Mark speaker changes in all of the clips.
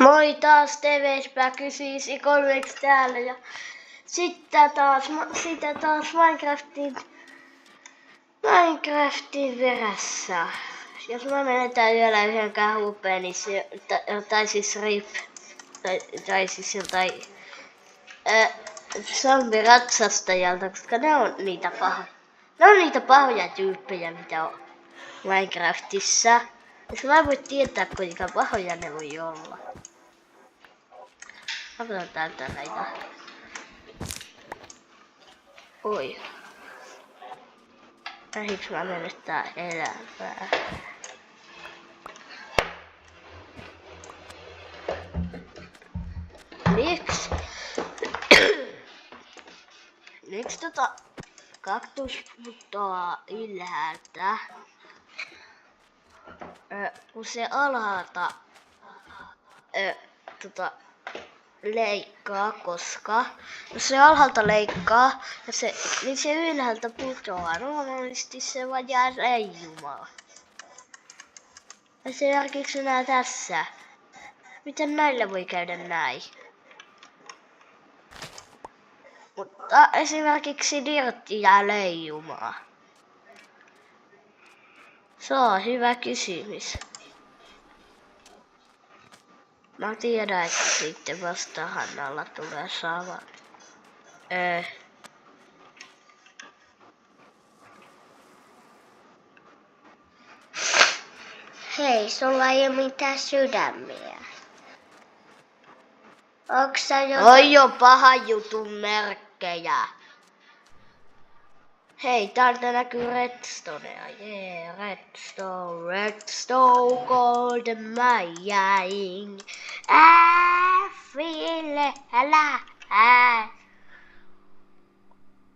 Speaker 1: Moi taas TV:spä kysyisi kolmeksi täällä ja sitten taas Minecraftin verässä. Jos mä menetään vielä yhdenkään huupeen, niin se, tai siis rip, tai siis jotain zombiratsastajalta, koska ne on niitä pahoja tyyppejä, mitä on Minecraftissa. Jos mä voin tietää, kuinka pahoja ne voi olla. Otetaan täältä näitä. Oi. Lähiks mä menettää elämää? Miksi kaktus putoaa ylhäältä? Kun se alhaalta leikkaa, koska jos se alhaalta leikkaa, niin se ylhäältä putoaa. Normaalisti se vaan jää leijumaan. Esimerkiksi nää tässä. Miten näillä voi käydä näin? Mutta esimerkiksi dirtti jää leijumaan. Se on hyvä kysymys. Mä tiedän, että sitten vasta Hannalla tulee sama.
Speaker 2: Hei, sulla ei ole mitään sydämiä. Onks sä
Speaker 1: Oi jo pahan jutun merkkejä. Hei, täältä näkyy Redstonea. Yeah, Redstone, golden mining. Fille, älä.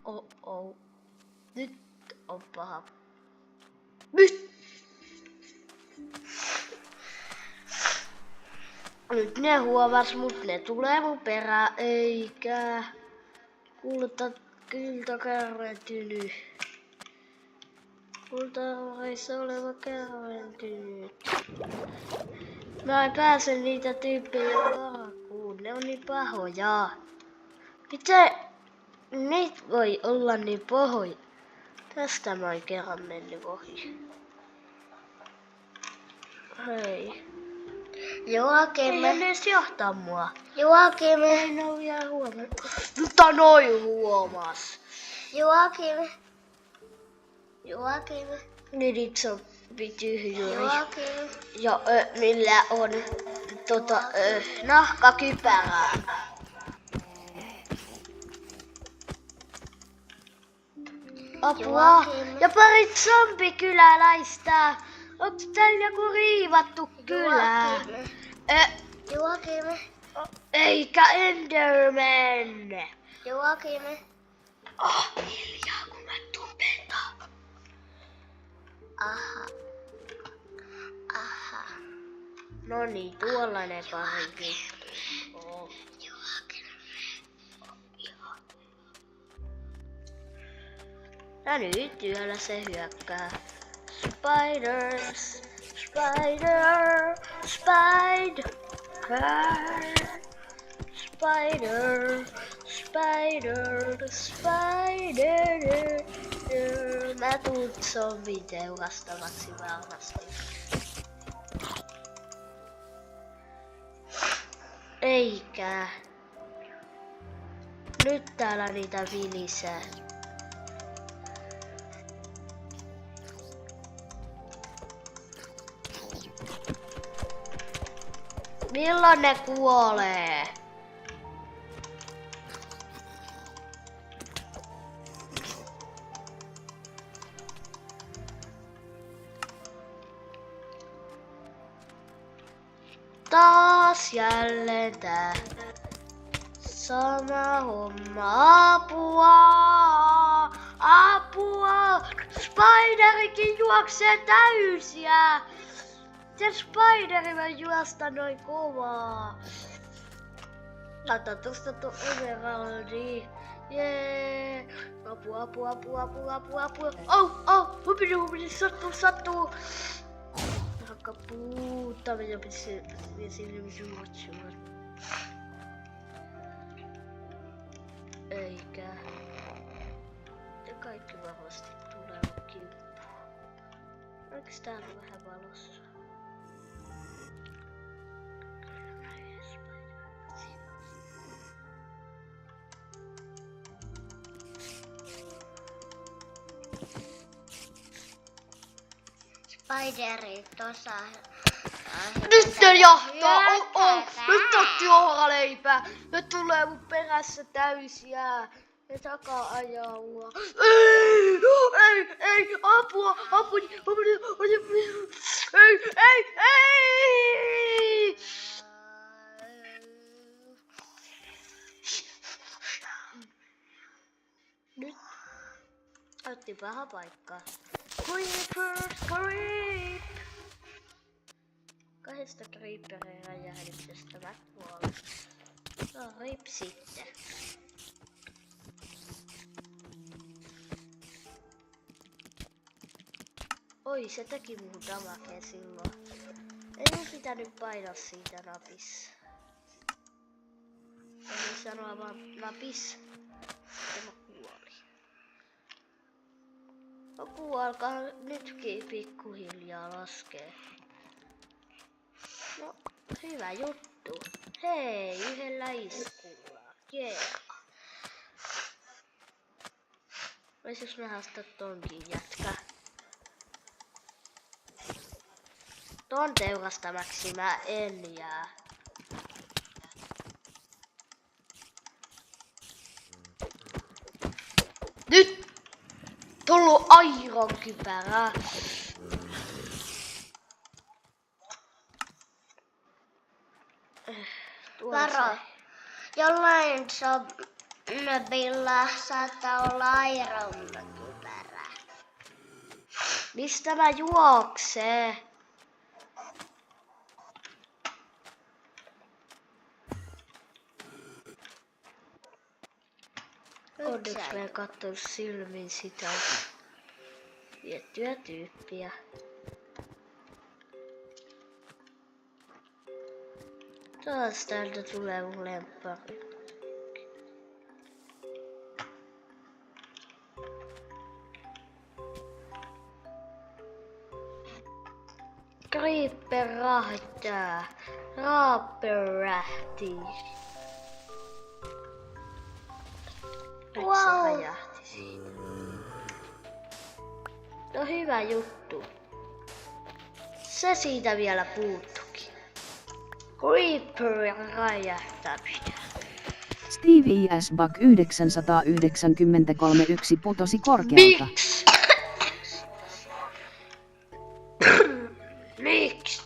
Speaker 1: Oh. Nyt on paha. Nyt ne huomas, mut ne tulee mun perään, eikä kulta kärventynyt. Kultareissa oleva kärventynyt. Mä en pääse niitä tyyppejä karkuun, ne on niin pahoja. Miten niitä voi olla niin pahoja? Tästä mä oon kerran mennyt ohi. Hei.
Speaker 2: Joakim,
Speaker 1: ei edes johtaa mua.
Speaker 2: Joakim,
Speaker 1: ei ne oo vielä huomannut. Mutta noi huomas.
Speaker 2: Joakim.
Speaker 1: Niin se on tyhjyri.
Speaker 2: Joakim.
Speaker 1: Ja millä on nahkakypärää. Apua.
Speaker 2: Joakim.
Speaker 1: Ja pari zombikyläläistä. Onks täällä joku riivattu kylä?
Speaker 2: Joakim.
Speaker 1: Eikä Enderman.
Speaker 2: Joakim.
Speaker 1: Hiljaa kun mä tubetan.
Speaker 2: Aha.
Speaker 1: No niin, tuollainen pari. Ja nyt yöllä se hyökkää. Spiders. Mä tuun zombin teurastavaksi varmasti. Eikä. Nyt täällä niitä vilisee. Milloin ne kuolee? Taas jälleen tää sama homma. Apua! Spiderikin juoksee täysiä! Se Spideri voi juosta noin kovaa. Laita tosta emeraldi. Jee. Apua. Hupidi, sattuu. Hakkapuut. Mutta minä pitäisi juotsumaan. Eikä. Ja kaikki varmasti tulee kimppuun. Onks täällä vähän valossa?
Speaker 2: Spiderit osaa.
Speaker 1: Nyt ne jahtaa! Nyt otti ohaleipää! Nyt tulee mun perässä täysiä! Ja takaa ajaa mua. Ei! Apua! Ei! Nyt otti paha paikka. Creep! Kahdesta creeperin räjähdyksestä mä kuolen. No rip sitten. Oi, se teki mun damagea silloin. Ei mun pitänyt painaa siitä napissa. Eli sanoa vaan napis. Ja mä kuolin. Joku alkaa nytkin pikkuhiljaa laskee. No, hyvä juttu. Hei, yhdellä iskulla. Yeah. Vois jos mä haastaa tonkin jätkä. Ton teurastamaksi mä en jää. Nyt! Tullu airon kypärää.
Speaker 2: Varo. Jollain zombilla saattaa olla aironkypärä.
Speaker 1: Mistä mä juoksee? Onneksi mä en kattonut silmin sitä tiettyä tyyppiä. Taas täältä tulee mun lemppari. Creeper rahtaa. Raaperähti. Nyt se hajahti siinä. No hyvä juttu. Se siitä vielä puuttukin. Creeperin räjähtäminen.
Speaker 3: Steve S. Bug 993 1 putosi korkealta.
Speaker 1: Miksi? Miksi?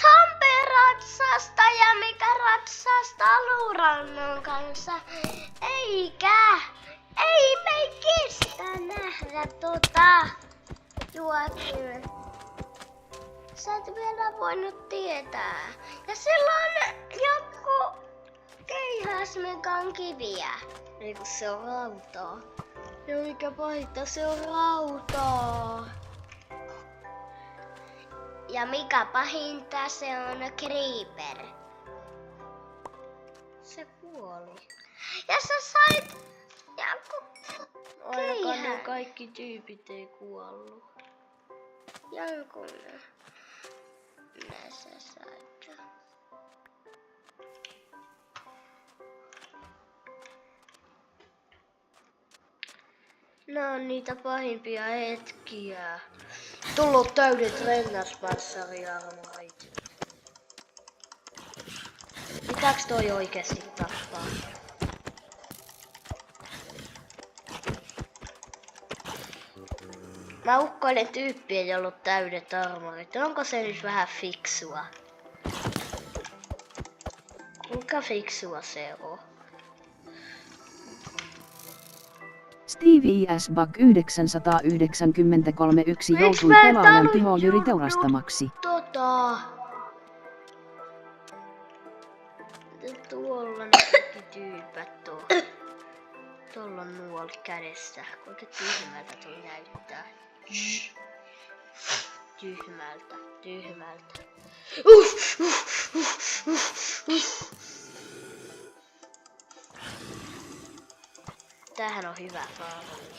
Speaker 2: Zombiratsasta ja mikä ratsasta luurannon kanssa. Eikä. Ei me kestä nähdä juoksua. Sä et vielä voinut tietää. Ja silloin joku keihäs mekan kiviä.
Speaker 1: Ei kun se on rautaa. Ja mikä pahinta, se on rautaa.
Speaker 2: Ja mikä pahinta, se on creeper.
Speaker 1: Se kuoli.
Speaker 2: Ja sä sait joku
Speaker 1: Ainakaan
Speaker 2: keihä.
Speaker 1: ne kaikki tyypit ei kuollut.
Speaker 2: Jonkun. Sä sait.
Speaker 1: Nää on niitä pahimpia hetkiä. Tullut täydet rengaspanssariarmorit. Pitääks toi oikeesti tappaa? Mä ukkoilen tyyppiä, jolla on täydet armorit. Onko se nyt vähän fiksua? Kuinka fiksua se on?
Speaker 3: Steve S. Bug 993 1
Speaker 1: Miks
Speaker 3: joutui
Speaker 1: mä en
Speaker 3: pelaajan
Speaker 1: tainnut
Speaker 3: piholyri
Speaker 1: juttu?
Speaker 3: teurastamaksi.
Speaker 1: Tuolla nämäkin tyypät on. Tuolla on nuoli kädessä. Kuinka tyhmältä tuo näyttää. Tyhmältä, tyhmältä. Tämähän on hyvä palvelu.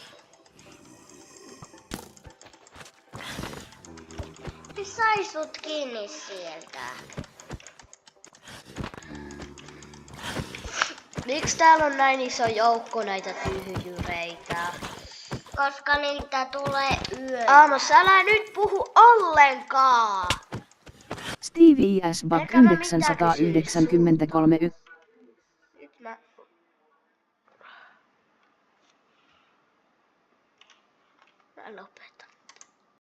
Speaker 2: Se sai sut kiinni sieltä.
Speaker 1: Miksi täällä on näin iso joukko näitä tyhjyreitä?
Speaker 2: Koska niitä tulee yöllä.
Speaker 1: Aamos, älä nyt puhu ollenkaan!
Speaker 3: Stevie S. Buck
Speaker 1: Eikä mä mitään
Speaker 3: 993